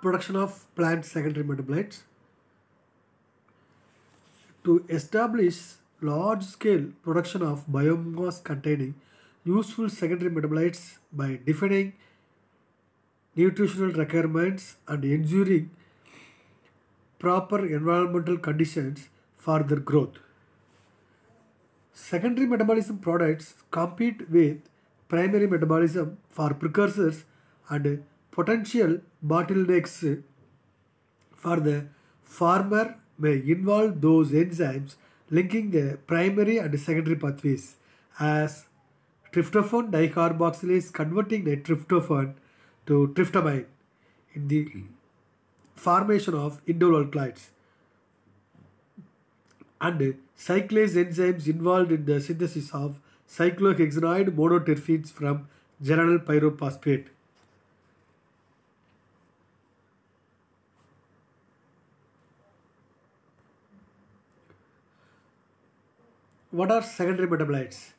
Production of plant secondary metabolites. To establish large-scale production of biomass containing useful secondary metabolites by defining nutritional requirements and ensuring proper environmental conditions for their growth. Secondary metabolism products compete with primary metabolism for precursors and potential bottlenecks for the former may involve those enzymes linking the primary and secondary pathways as tryptophan dicarboxylase converting the tryptophan to tryptamine in the formation of indole alkaloids and cyclase enzymes involved in the synthesis of cyclohexanoid monoterphenes from geranyl pyrophosphate. What are secondary metabolites?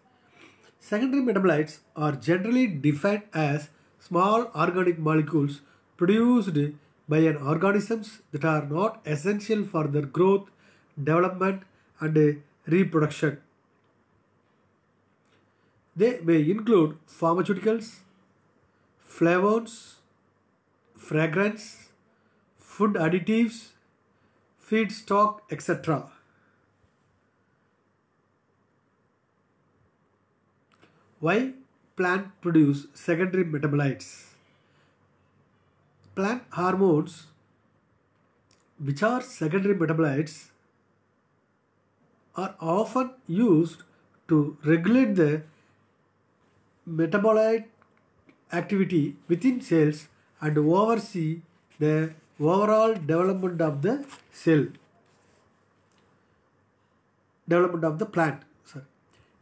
Secondary metabolites are generally defined as small organic molecules produced by an organisms that are not essential for their growth, development and reproduction. They may include pharmaceuticals, flavones, fragrance, food additives, feedstock, etc. Why plant produce secondary metabolites? Plant hormones, which are secondary metabolites, are often used to regulate the metabolite activity within cells and oversee the overall development of the plant.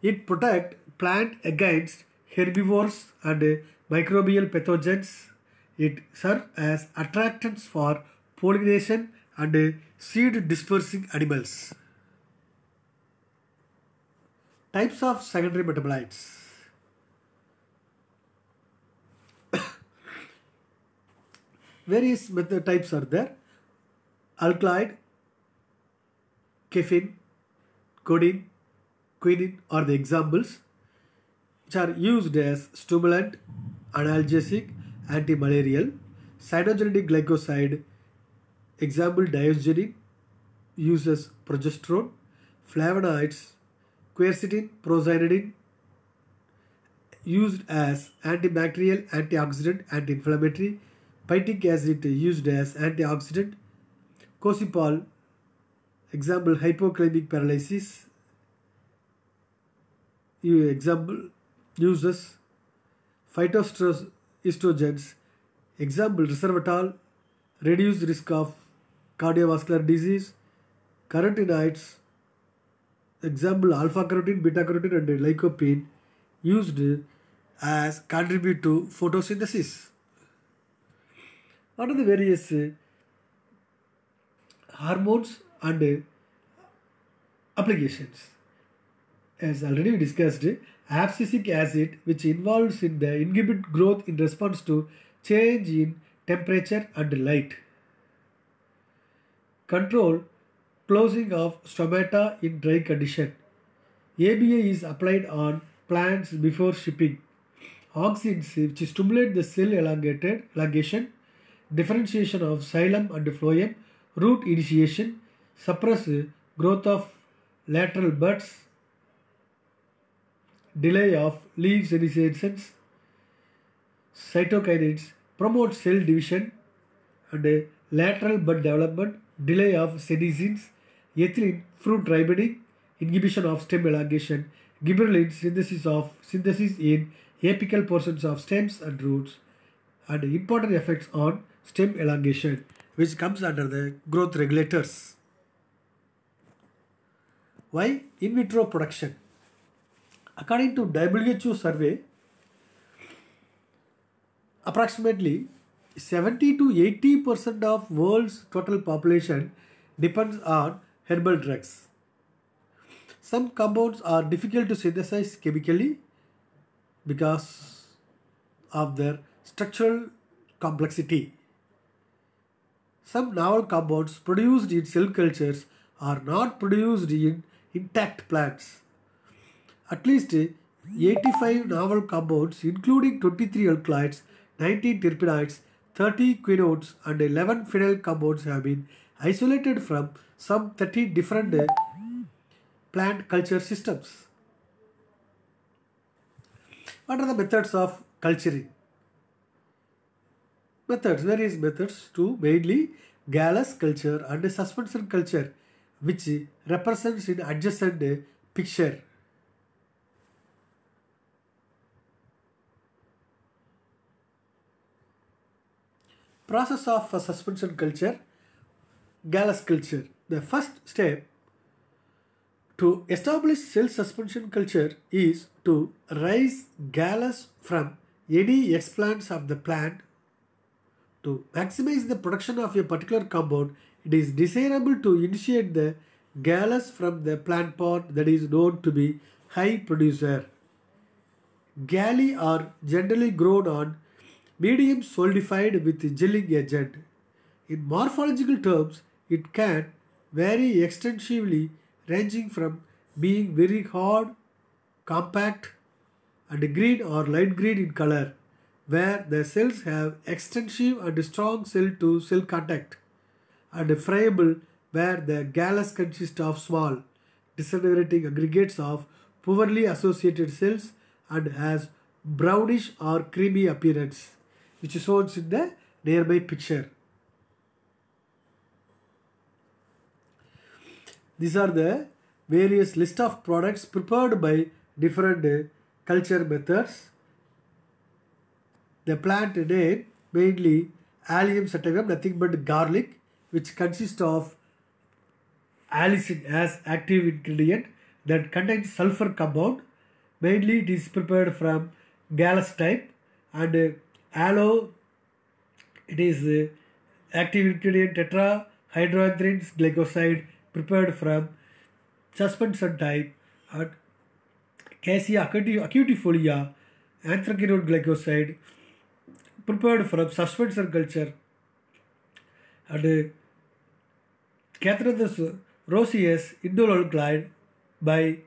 It protects plant against herbivores and microbial pathogens. It serves as attractants for pollination and seed dispersing animals. Types of secondary metabolites. Various types are there. Alkaloid, caffeine, codeine, quinine are the examples, which are used as stimulant, analgesic, anti-malarial. Cyanogenic glycoside, example diosgenin, uses progesterone. Flavonoids, quercetin, prozanidin, used as antibacterial, antioxidant, anti-inflammatory. Phytic acid used as antioxidant. Cosipol, example hypokalemic paralysis, example uses. Phytoestrogens, example resveratrol, reduce risk of cardiovascular disease. Carotenoids, example alpha carotene, beta carotene and lycopene, used as contribute to photosynthesis. What are the various hormones and applications? As already we discussed, abscisic acid, which involves in the inhibit growth in response to change in temperature and light. Control closing of stomata in dry condition. ABA is applied on plants before shipping. Auxins, which stimulate the cell elongation, differentiation of xylem and phloem, root initiation, suppress growth of lateral buds, delay of leaf senescence. Cytokinins promote cell division and lateral bud development, delay of senescence. Ethylene, fruit ripening, inhibition of stem elongation. Gibberellin, synthesis in apical portions of stems and roots, and important effects on stem elongation, which comes under the growth regulators. Why in vitro production? According to WHO survey, approximately 70 to 80% of world's total population depends on herbal drugs. Some compounds are difficult to synthesize chemically because of their structural complexity. Some novel compounds produced in cell cultures are not produced in intact plants. At least 85 novel compounds, including 23 alkalides, 19 terpenoids, 30 quinones, and 11 phenyl compounds, have been isolated from some 30 different plant culture systems. What are the methods of culturing? Various methods to mainly Gallus culture and suspension culture, which represents in adjacent picture. Process of suspension culture, Gallus culture. The first step to establish cell suspension culture is to raise Gallus from any explants of the plant. To maximize the production of a particular compound, it is desirable to initiate the Gallus from the plant pot that is known to be high producer. Galli are generally grown on medium solidified with gelling agent. In morphological terms, it can vary extensively, ranging from being very hard, compact, and green or light green in color, where the cells have extensive and strong cell-to-cell contact, and friable, where the gallus consists of small, disintegrating aggregates of poorly associated cells and has brownish or creamy appearance, which is shown in the nearby picture. These are the various list of products prepared by different culture methods. The plant name mainly Allium sativum, nothing but garlic, which consists of allicin as active ingredient that contains sulfur compound. Mainly it is prepared from Gallus type, and aloe, it is active ingredient tetrahydroanthranes glycoside prepared from suspension type, and Cassia acutifolia anthraquinone glycoside prepared from suspension culture, and Catharus roseus indole alkaloid by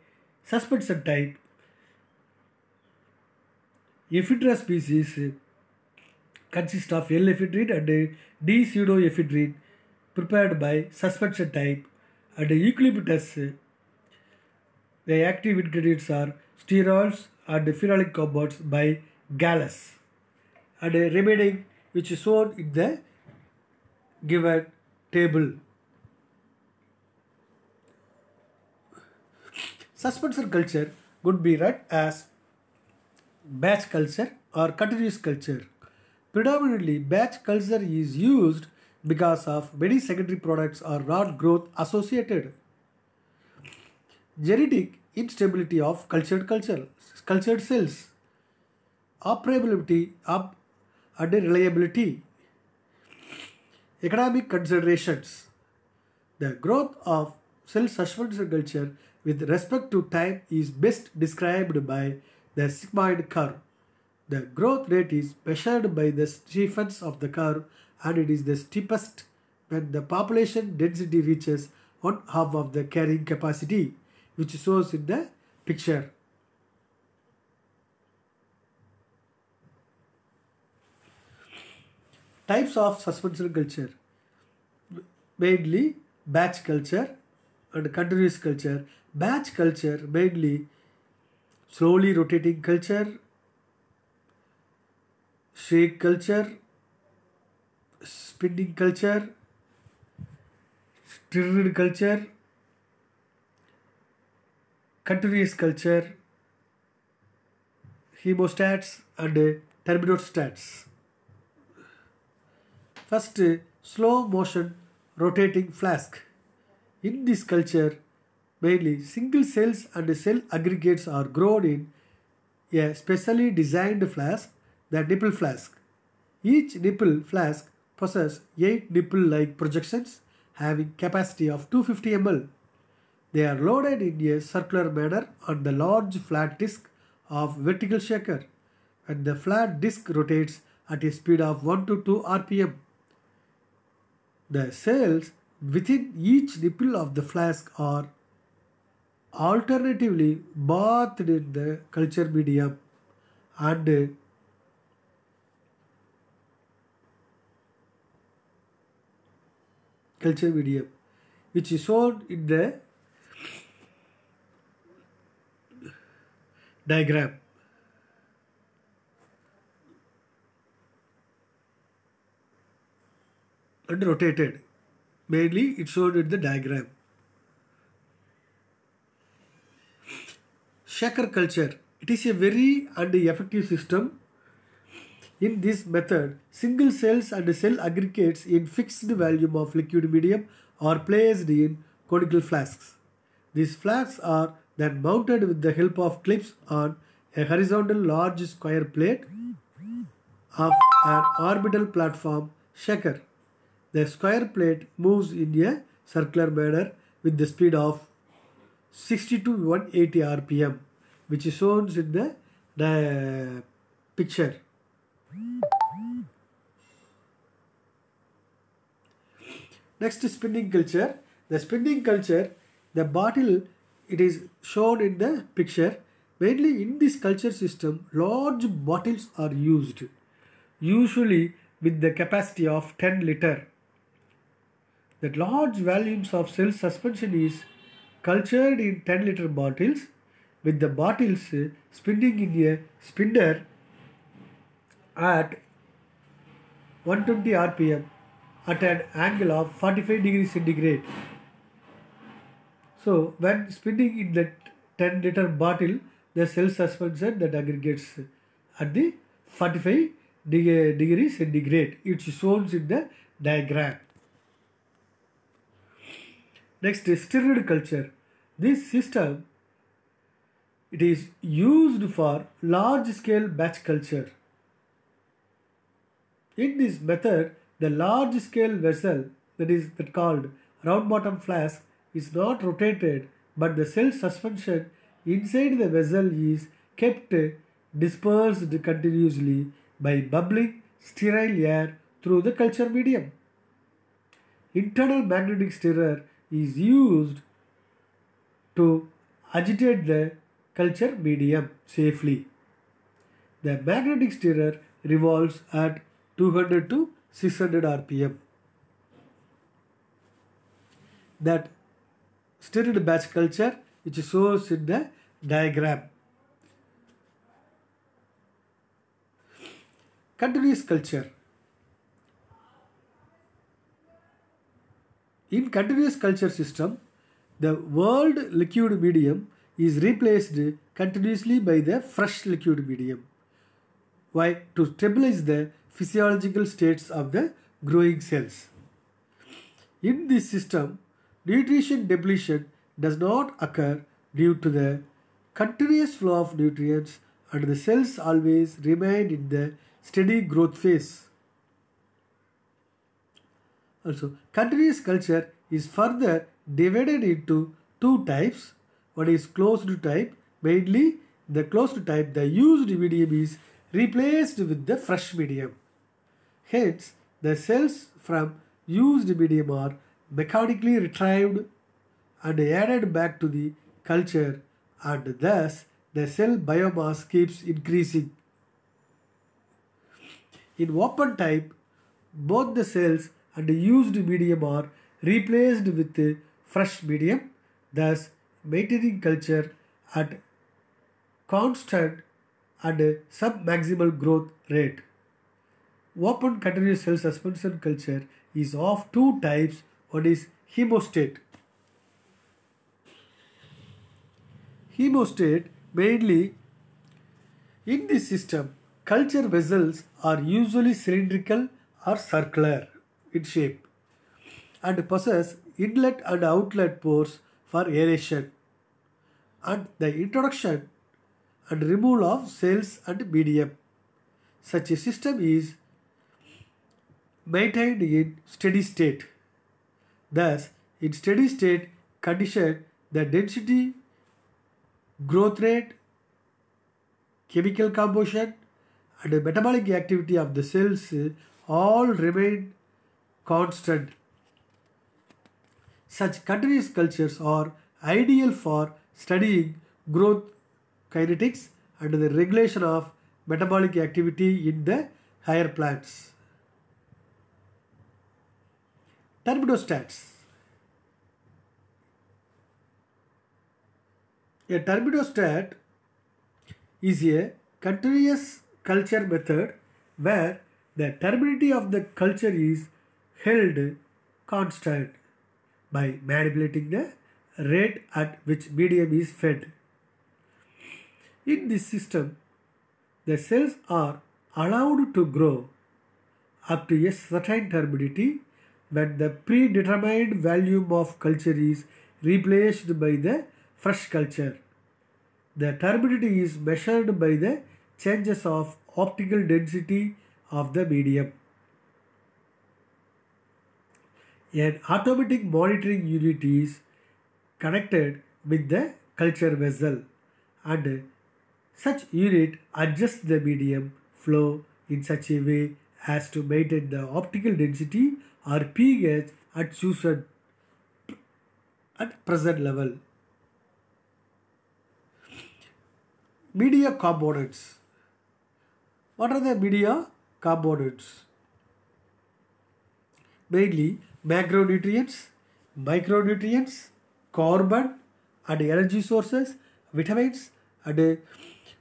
suspension type. Ephedra species consists of L-ephedrine and D-pseudoephedrine prepared by suspension type, and eucalyptus, the active ingredients are sterols and phenolic compounds by Gallus, and remaining which is shown in the given table. Suspension culture could be read as batch culture or continuous culture. Predominantly, batch culture is used because of many secondary products are not growth associated. Genetic instability of cultured cells, operability and reliability. Economic considerations. The growth of cell suspension culture with respect to time is best described by the sigmoid curve. The growth rate is measured by the steepness of the curve, and it is the steepest when the population density reaches 1/2 of the carrying capacity, which shows in the picture. Types of suspension culture, mainly batch culture and continuous culture. Batch culture mainly slowly rotating culture, shake culture, spinning culture, stirred culture, continuous culture, hemostats and terminostats. First, slow motion rotating flask. In this culture, mainly single cells and cell aggregates are grown in a specially designed flask, the nipple flask. Each nipple flask possesses 8 nipple-like projections having capacity of 250 ml. They are loaded in a circular manner on the large flat disc of vertical shaker, and the flat disc rotates at a speed of 1 to 2 rpm. The cells within each nipple of the flask are alternatively bathed in the culture medium and which is shown in the diagram. And rotated. Mainly it's shown in the diagram. Shaker culture. It is a very and effective system. In this method, single cells and cell aggregates in fixed volume of liquid medium are placed in conical flasks. These flasks are then mounted with the help of clips on a horizontal large square plate of an orbital platform shaker. The square plate moves in a circular manner with the speed of 60 to 180 rpm, which is shown in the picture. Next, spinning culture. The spinning culture, the bottle, it is shown in the picture. Mainly in this culture system, large bottles are used, usually with the capacity of 10 liter. That large volumes of cell suspension is cultured in 10 liter bottles, with the bottles spinning in a spinner at 120 rpm at an angle of 45 degrees centigrade. So when spinning in the 10 liter bottle, the cell suspension that aggregates at the 45 degrees centigrade. It's shown in the diagram. Next is stirred culture. This system, it is used for large scale batch culture. In this method, the large scale vessel that called round bottom flask is not rotated, but the cell suspension inside the vessel is kept dispersed continuously by bubbling sterile air through the culture medium. Internal magnetic stirrer is used to agitate the culture medium safely. The magnetic stirrer revolves at 200 to 600 rpm. That stirred batch culture, which shows in the diagram. Continuous culture. In continuous culture system, the world liquid medium is replaced continuously by the fresh liquid medium. Why? To stabilize the physiological states of the growing cells. In this system, nutrition depletion does not occur due to the continuous flow of nutrients, and the cells always remain in the steady growth phase. Also, continuous culture is further divided into two types. One is closed type. Mainly the closed type, the used medium is replaced with the fresh medium. Hence, the cells from used medium are mechanically retrieved and added back to the culture, and thus the cell biomass keeps increasing. In open type, both the cells and the used medium are replaced with fresh medium, thus maintaining culture at constant and sub-maximal growth rate. Open continuous cell suspension culture is of two types. One is hemostat. Hemostat, mainly in this system, culture vessels are usually cylindrical or circular in shape and possess inlet and outlet pores for aeration and the introduction and removal of cells and medium. Such a system is maintained in steady state. Thus, in steady state condition, the density, growth rate, chemical composition and metabolic activity of the cells all remain constant Such continuous cultures are ideal for studying growth kinetics and the regulation of metabolic activity in the higher plants. Terminostats. A terminostat is a continuous culture method where the terminity of the culture is held constant by manipulating the rate at which medium is fed. In this system, the cells are allowed to grow up to a certain terminity when the predetermined volume of culture is replaced by the fresh culture. The terminity is measured by the changes of optical density of the medium. An automatic monitoring unit is connected with the culture vessel, and such unit adjusts the medium flow in such a way as to maintain the optical density or pH at chosen at present level. Media components. What are the media components? Mainly macronutrients, micronutrients, carbon and energy sources, vitamins and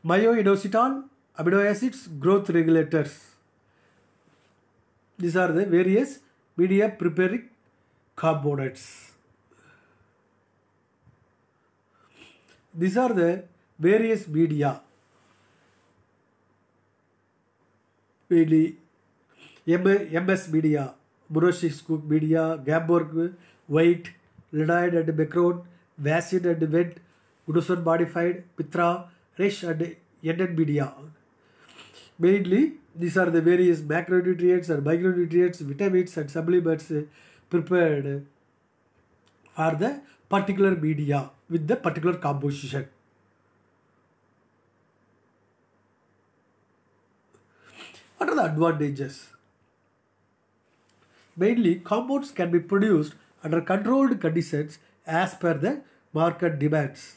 myoinositol, amino acids, growth regulators. These are the various media preparing components. These are the various media. Mainly MS media, Muroshik Cook media, Gamborg, White, Lenide and Macron, Vaccine and Vent, Udson modified, Mitra, Resh and NN media. Mainly, these are the various macronutrients and micronutrients, vitamins and supplements prepared for the particular media with the particular composition. What are the advantages? Mainly, compounds can be produced under controlled conditions as per the market demands.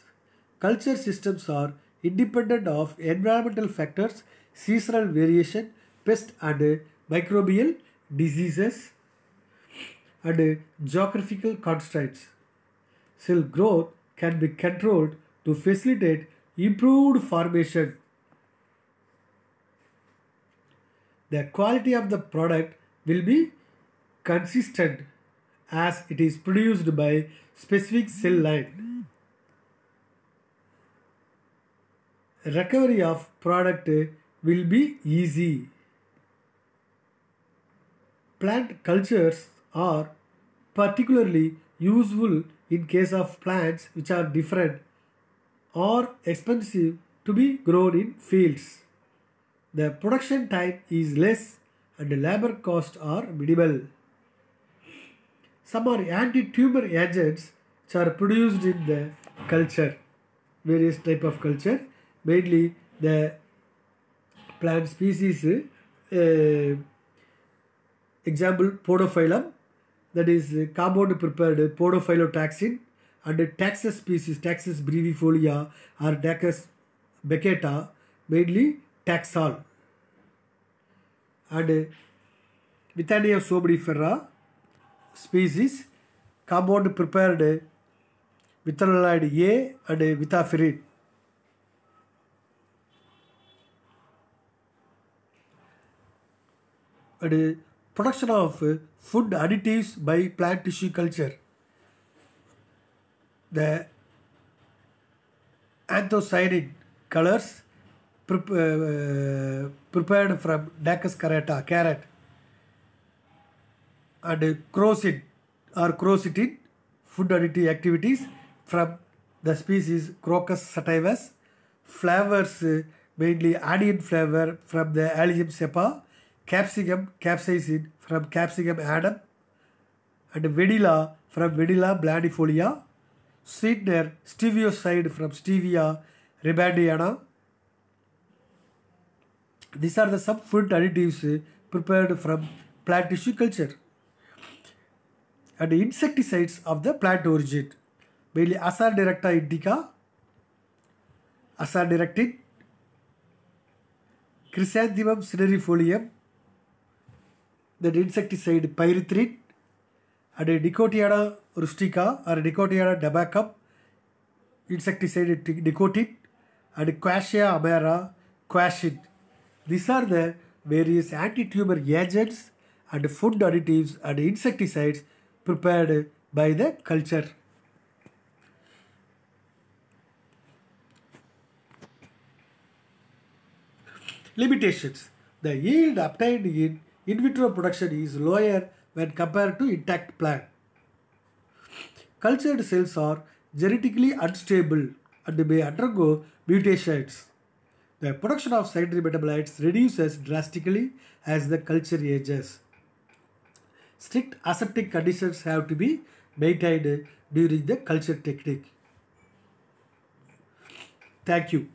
Culture systems are independent of environmental factors, seasonal variation, pest and microbial diseases, and geographical constraints. Cell growth can be controlled to facilitate improved formation. The quality of the product will be consistent as it is produced by specific cell line. Recovery of product will be easy. Plant cultures are particularly useful in case of plants which are different or expensive to be grown in fields. The production time is less and the labor costs are minimal. Some are anti-tumor agents which are produced in the culture, various type of culture, mainly the plant species, example podophyllum, that is compound prepared podophyllotacin, and Taxus species, Taxus brevifolia or Taxus baccata, mainly Taxol, and Withania sobrifera species, compound prepared Vithanolide A and Vithafirin. And production of food additives by plant tissue culture. The anthocyanin colors prepared from Dacus carota, carrot, and crocin or crocitin food additive activities from the species Crocus sativus, flavors mainly onion flavor from the Allium cepa, capsicum capsaicin from Capsicum annuum, and vanilla from Vanilla blandifolia, sweetener stevioside from Stevia rebandiana. These are the some food additives prepared from plant tissue culture. and insecticides of the plant origin, mainly Azadirachta indica, Azadirachtin, Chrysanthemum cinerifolium, then insecticide pyrethrin, and Nicotiana rustica or Nicotiana dabacum, insecticide nicotin, and Quassia amara, quashin. These are the various anti-tumor agents and food additives and insecticides prepared by the culture. Limitations. The yield obtained in vitro production is lower when compared to intact plant. Cultured cells are genetically unstable and may undergo mutations. The production of secondary metabolites reduces drastically as the culture ages. Strict aseptic conditions have to be maintained during the culture technique. Thank you.